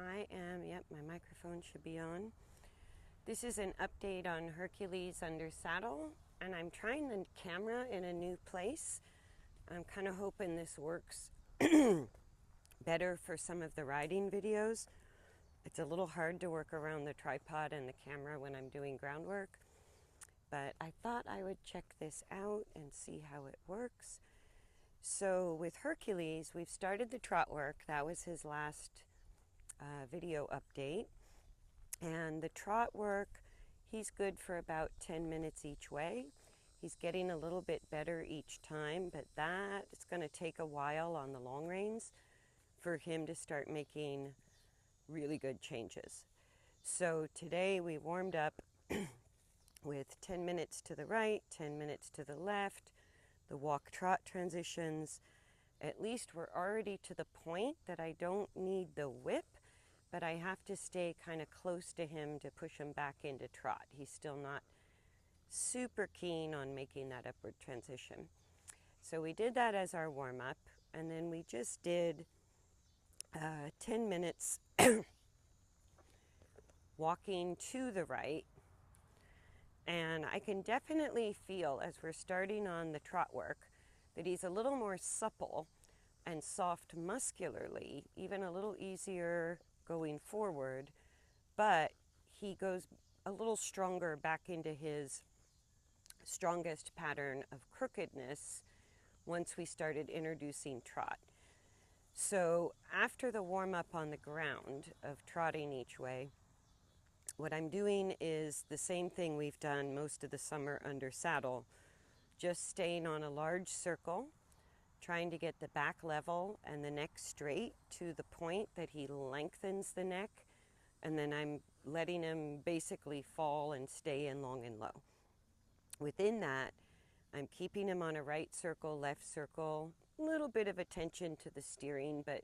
Yep, my microphone should be on. This is an update on Hercules under saddle, and I'm trying the camera in a new place. I'm kind of hoping this works better for some of the riding videos. It's a little hard to work around the tripod and the camera when I'm doing groundwork, but I thought I would check this out and see how it works. So with Hercules, we've started the trot work. That was his last video update. And the trot work, he's good for about 10 minutes each way. He's getting a little bit better each time, but it's going to take a while on the long reins for him to start making really good changes. So today we warmed up with 10 minutes to the right, 10 minutes to the left, the walk-trot transitions. At least we're already to the point that I don't need the whip, but I have to stay kind of close to him to push him back into trot. He's still not super keen on making that upward transition. So we did that as our warm-up, and then we just did 10 minutes walking to the right. And I can definitely feel as we're starting on the trot work that he's a little more supple and soft muscularly, even a little easier going forward, but he goes a little stronger back into his strongest pattern of crookedness once we started introducing trot. So after the warm-up on the ground of trotting each way, what I'm doing is the same thing we've done most of the summer under saddle, just staying on a large circle, trying to get the back level and the neck straight to the point that he lengthens the neck, and then I'm letting him basically fall and stay in long and low. Within that, I'm keeping him on a right circle, left circle, a little bit of attention to the steering, but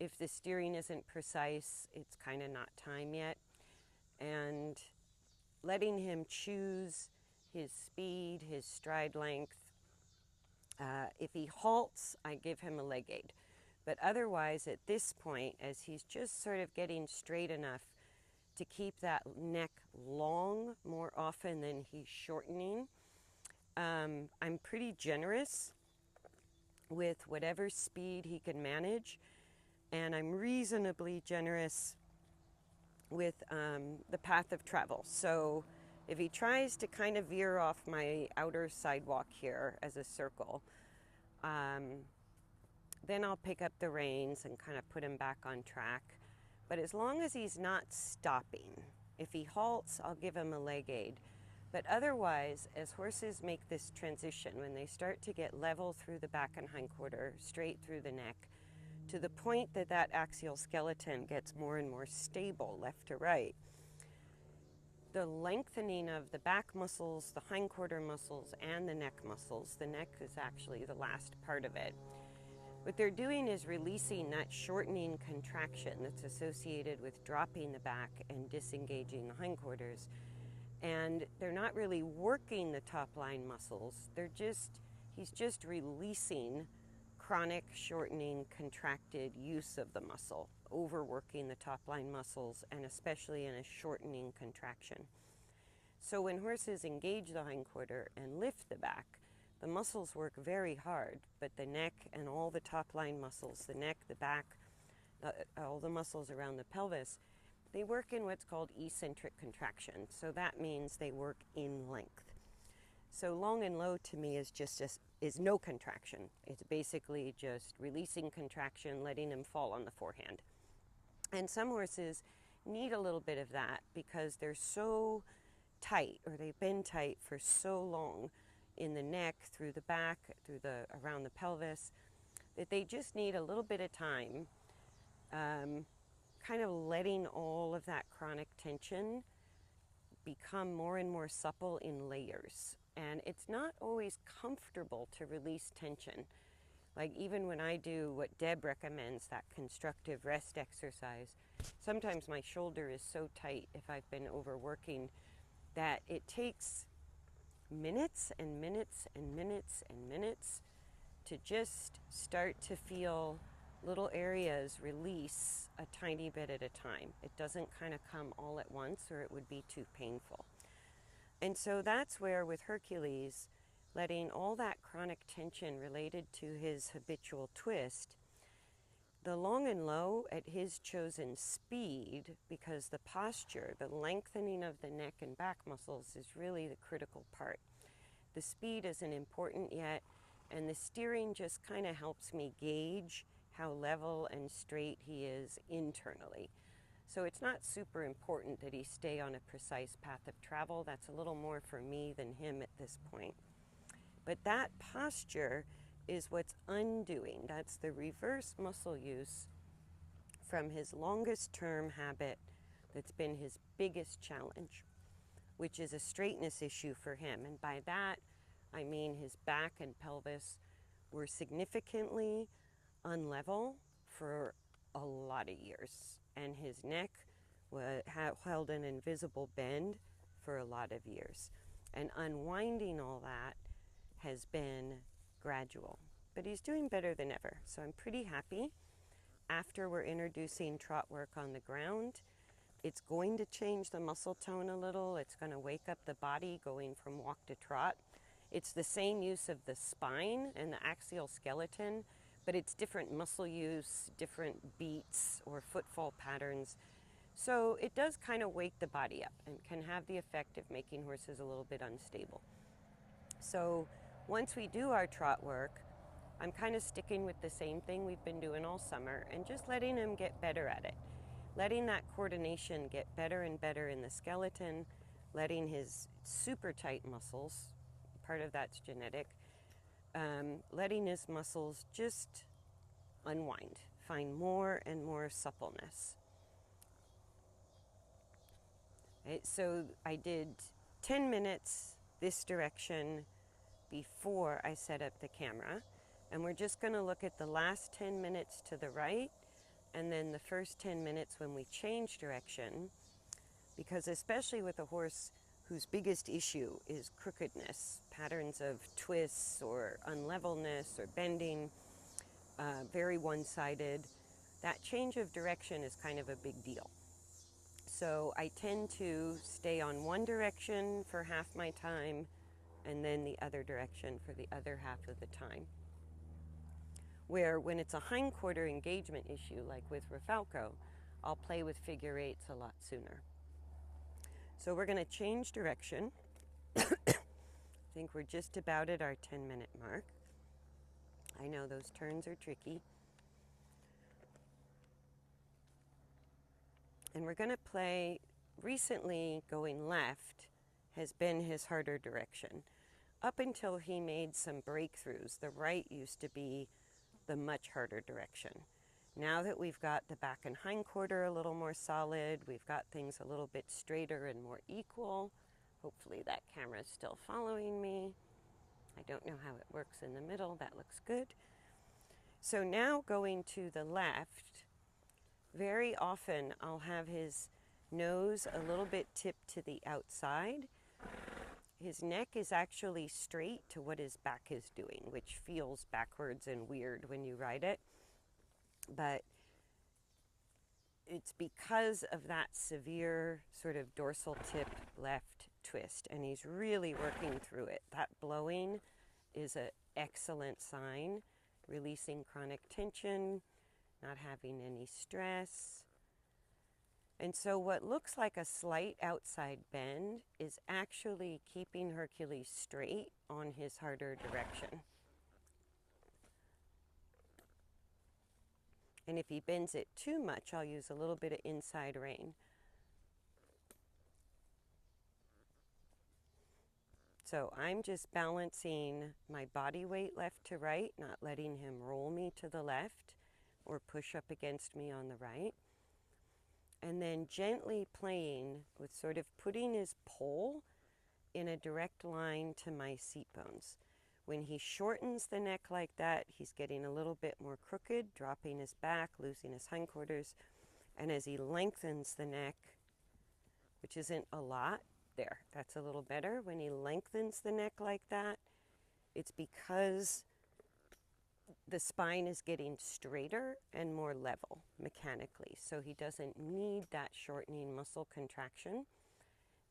if the steering isn't precise, it's kind of not time yet. And letting him choose his speed, his stride length. If he halts, I give him a leg aid. But otherwise, at this point, as he's just sort of getting straight enough to keep that neck long more often than he's shortening, I'm pretty generous with whatever speed he can manage, and I'm reasonably generous with the path of travel. So if he tries to kind of veer off my outer sidewalk here as a circle, then I'll pick up the reins and kind of put him back on track. But as long as he's not stopping, if he halts, I'll give him a leg aid. But otherwise, as horses make this transition, when they start to get level through the back and hindquarter, straight through the neck, to the point that that axial skeleton gets more and more stable left to right, the lengthening of the back muscles, the hindquarter muscles, and the neck muscles, the neck is actually the last part of it. What they're doing is releasing that shortening contraction that's associated with dropping the back and disengaging the hindquarters. And they're not really working the top line muscles. He's just releasing chronic shortening contracted use of the muscle, overworking the top line muscles, and especially in a shortening contraction. So when horses engage the hindquarter and lift the back, the muscles work very hard, but the neck and all the top line muscles, the neck, the back, all the muscles around the pelvis, they work in what's called eccentric contraction. So that means they work in length. So long and low to me is no contraction. It's basically just releasing contraction, letting him fall on the forehand. And some horses need a little bit of that because they're so tight, or they've been tight for so long in the neck, through the back, around the pelvis, that they just need a little bit of time, kind of letting all of that chronic tension become more and more supple in layers. And it's not always comfortable to release tension. Like even when I do what Deb recommends, that constructive rest exercise, sometimes my shoulder is so tight if I've been overworking that it takes minutes and minutes and minutes and minutes to just start to feel little areas release a tiny bit at a time. It doesn't kind of come all at once or it would be too painful. And so that's where with Hercules, letting all that chronic tension related to his habitual twist, the long and low at his chosen speed, because the posture, the lengthening of the neck and back muscles is really the critical part. The speed isn't important yet, and the steering just kind of helps me gauge how level and straight he is internally. So it's not super important that he stay on a precise path of travel. That's a little more for me than him at this point. But that posture is what's undoing. That's the reverse muscle use from his longest term habit that's been his biggest challenge, which is a straightness issue for him. And by that, I mean his back and pelvis were significantly unlevel for a lot of years, and his neck held an invisible bend for a lot of years. And unwinding all that has been gradual, but he's doing better than ever. So I'm pretty happy. After we're introducing trot work on the ground, it's going to change the muscle tone a little. It's going to wake up the body going from walk to trot. It's the same use of the spine and the axial skeleton, but it's different muscle use, different beats or footfall patterns. So it does kind of wake the body up and can have the effect of making horses a little bit unstable. So once we do our trot work, I'm kind of sticking with the same thing we've been doing all summer and just letting him get better at it. Letting that coordination get better and better in the skeleton, letting his super tight muscles, part of that's genetic, letting his muscles just unwind, find more and more suppleness. Right, so I did 10 minutes this direction before I set up the camera, and we're just going to look at the last 10 minutes to the right and then the first 10 minutes when we change direction, because especially with a horse whose biggest issue is crookedness, patterns of twists or unlevelness or bending, very one-sided, that change of direction is kind of a big deal. So I tend to stay on one direction for half my time and then the other direction for the other half of the time. Where when it's a hindquarter engagement issue, like with Rafalco, I'll play with figure eights a lot sooner. So we're going to change direction. I think we're just about at our 10-minute mark. I know those turns are tricky. And we're going to play, recently going left has been his harder direction. Up until he made some breakthroughs, the right used to be the much harder direction. Now that we've got the back and hindquarter a little more solid, we've got things a little bit straighter and more equal. Hopefully that camera is still following me. I don't know how it works in the middle. That looks good. So now going to the left, very often I'll have his nose a little bit tipped to the outside. His neck is actually straight to what his back is doing, which feels backwards and weird when you ride it. But it's because of that severe sort of dorsal tip left twist, and he's really working through it. That blowing is an excellent sign, releasing chronic tension, not having any stress. And so what looks like a slight outside bend is actually keeping Hercules straight on his harder direction. And if he bends it too much, I'll use a little bit of inside rein. So I'm just balancing my body weight left to right, not letting him roll me to the left or push up against me on the right. And then gently playing with sort of putting his pole in a direct line to my seat bones. When he shortens the neck like that, he's getting a little bit more crooked, dropping his back, losing his hindquarters. And as he lengthens the neck, which isn't a lot, there, that's a little better. When he lengthens the neck like that, it's because the spine is getting straighter and more level mechanically, so he doesn't need that shortening muscle contraction.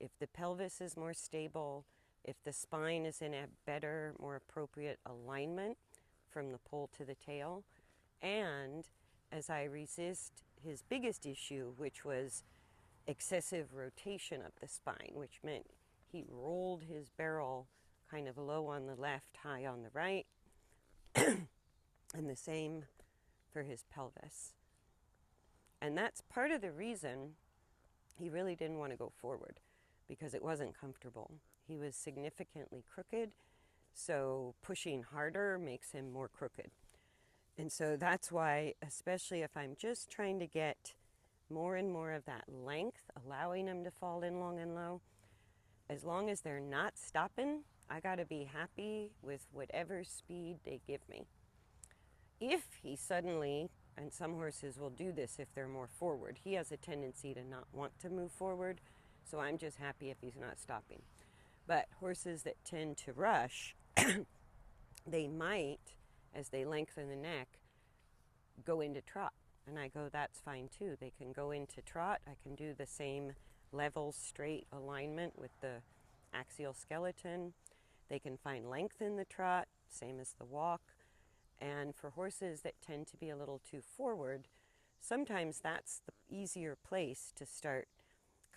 If the pelvis is more stable, if the spine is in a better, more appropriate alignment from the pole to the tail, and as I resist his biggest issue, which was excessive rotation of the spine, which meant he rolled his barrel kind of low on the left, high on the right, and the same for his pelvis. And that's part of the reason he really didn't want to go forward, because it wasn't comfortable. He was significantly crooked, so pushing harder makes him more crooked. And so that's why, especially if I'm just trying to get more and more of that length, allowing him to fall in long and low, as long as they're not stopping, I got to be happy with whatever speed they give me. If he suddenly, and some horses will do this if they're more forward, he has a tendency to not want to move forward, so I'm just happy if he's not stopping. But horses that tend to rush, they might, as they lengthen the neck, go into trot. And I go, that's fine too. They can go into trot. I can do the same level, straight alignment with the axial skeleton. They can find length in the trot, same as the walk. And for horses that tend to be a little too forward, sometimes that's the easier place to start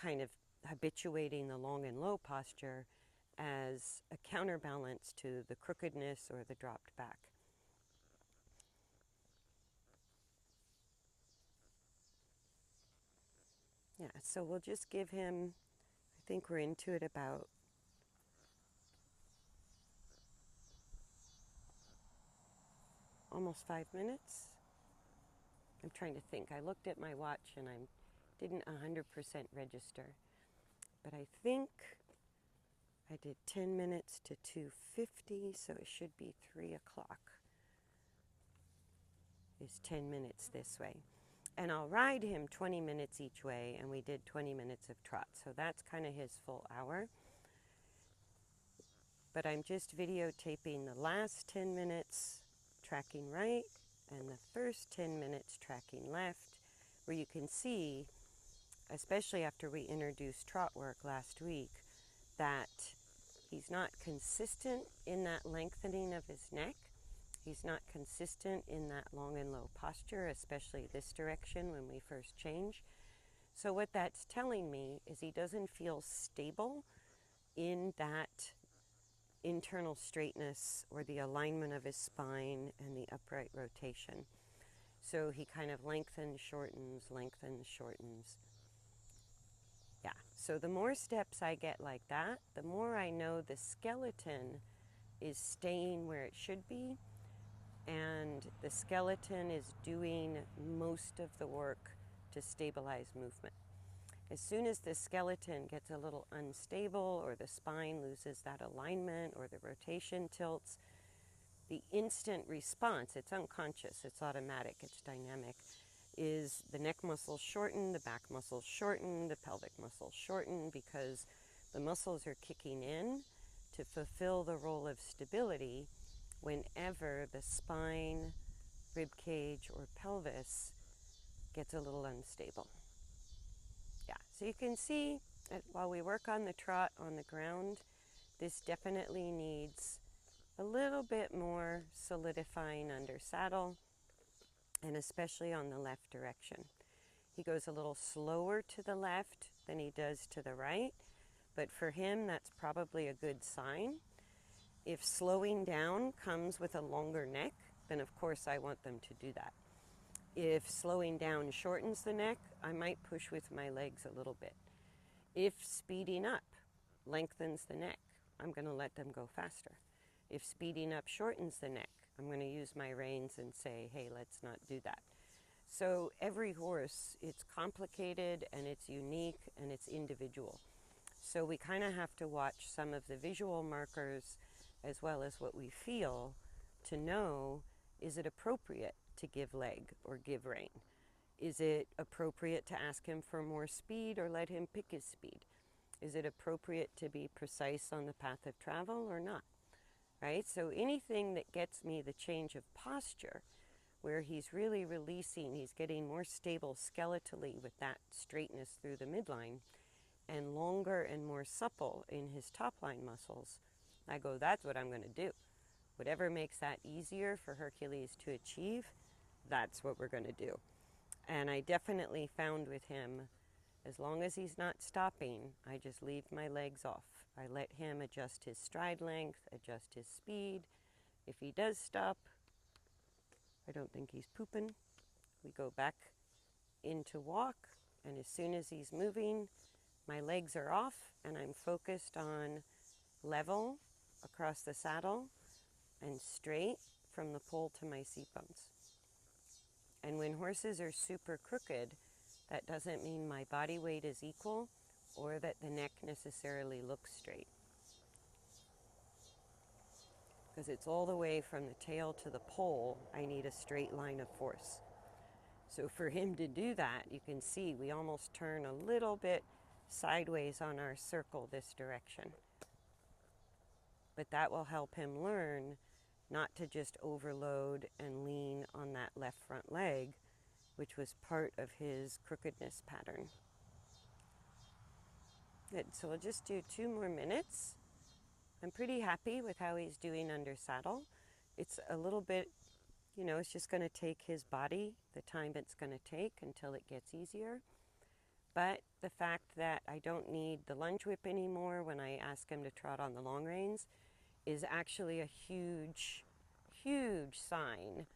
kind of habituating the long and low posture as a counterbalance to the crookedness or the dropped back. Yeah, so we'll just give him, I think we're into it about almost 5 minutes. I'm trying to think. I looked at my watch and I didn't 100% register. But I think I did 10 minutes to 2:50, so it should be 3 o'clock. Is 10 minutes this way. And I'll ride him 20 minutes each way, and we did 20 minutes of trot. So that's kind of his full hour. But I'm just videotaping the last 10 minutes tracking right and the first 10 minutes tracking left, where you can see, especially after we introduced trot work last week, that he's not consistent in that lengthening of his neck. He's not consistent in that long and low posture, especially this direction when we first change. So what that's telling me is he doesn't feel stable in that internal straightness or the alignment of his spine and the upright rotation. So he kind of lengthens, shortens, lengthens, shortens. Yeah, so the more steps I get like that, the more I know the skeleton is staying where it should be, and the skeleton is doing most of the work to stabilize movement. As soon as the skeleton gets a little unstable, or the spine loses that alignment, or the rotation tilts, the instant response, it's unconscious, it's automatic, it's dynamic, is the neck muscles shorten, the back muscles shorten, the pelvic muscles shorten, because the muscles are kicking in to fulfill the role of stability whenever the spine, rib cage, or pelvis gets a little unstable. Yeah, so you can see that while we work on the trot on the ground, this definitely needs a little bit more solidifying under saddle, and especially on the left direction. He goes a little slower to the left than he does to the right, but for him that's probably a good sign. If slowing down comes with a longer neck, then of course I want them to do that. If slowing down shortens the neck, I might push with my legs a little bit. If speeding up lengthens the neck, I'm going to let them go faster. If speeding up shortens the neck, I'm going to use my reins and say, hey, let's not do that. So every horse, it's complicated and it's unique and it's individual. So we kind of have to watch some of the visual markers as well as what we feel to know, is it appropriate to give leg or give rein? Is it appropriate to ask him for more speed or let him pick his speed? Is it appropriate to be precise on the path of travel or not? right? So anything that gets me the change of posture, where he's really releasing, he's getting more stable skeletally with that straightness through the midline, and longer and more supple in his top line muscles, I go, that's what I'm going to do. Whatever makes that easier for Hercules to achieve, that's what we're going to do. And I definitely found with him, as long as he's not stopping, I just leave my legs off. I let him adjust his stride length, adjust his speed. If he does stop, I don't think he's pooping. We go back into walk, and as soon as he's moving, my legs are off, and I'm focused on level across the saddle and straight from the pole to my seat bones. And when horses are super crooked, that doesn't mean my body weight is equal or that the neck necessarily looks straight. Because it's all the way from the tail to the pole, I need a straight line of force. So for him to do that, you can see we almost turn a little bit sideways on our circle this direction. But that will help him learn not to just overload and lean on that left front leg, which was part of his crookedness pattern. Good, so we'll just do 2 more minutes. I'm pretty happy with how he's doing under saddle. It's a little bit, it's just going to take his body the time it's going to take until it gets easier. But the fact that I don't need the lunge whip anymore when I ask him to trot on the long reins is actually a huge, huge sign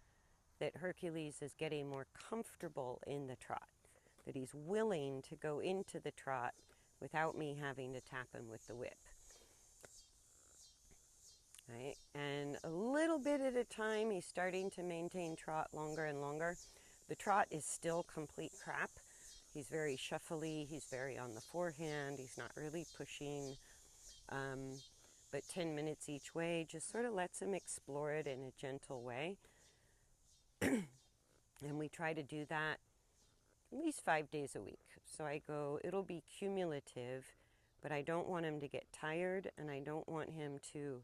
that Hercules is getting more comfortable in the trot, that he's willing to go into the trot without me having to tap him with the whip. Right? And a little bit at a time, he's starting to maintain trot longer and longer. The trot is still complete crap. He's very shuffly, he's very on the forehand, he's not really pushing. But 10 minutes each way just sort of lets him explore it in a gentle way. And we try to do that at least 5 days a week. So I go, it'll be cumulative, but I don't want him to get tired, and I don't want him to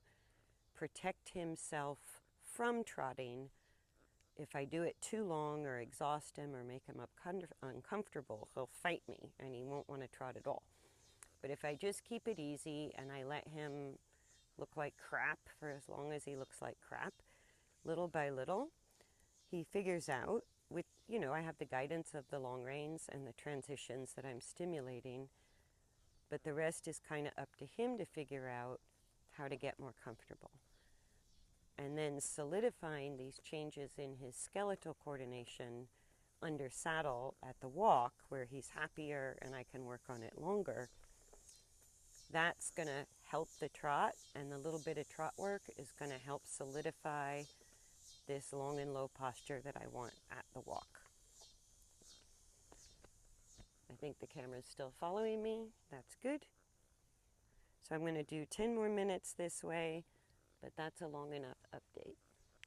protect himself from trotting. If I do it too long or exhaust him or make him uncomfortable, he'll fight me and he won't want to trot at all. But if I just keep it easy and I let him look like crap for as long as he looks like crap, little by little, he figures out, with, I have the guidance of the long reins and the transitions that I'm stimulating, but the rest is kind of up to him to figure out how to get more comfortable. And then solidifying these changes in his skeletal coordination under saddle at the walk, where he's happier and I can work on it longer, that's going to help the trot, and the little bit of trot work is going to help solidify this long and low posture that I want at the walk. I think the camera's still following me. That's good. So I'm going to do 10 more minutes this way, but that's a long enough update.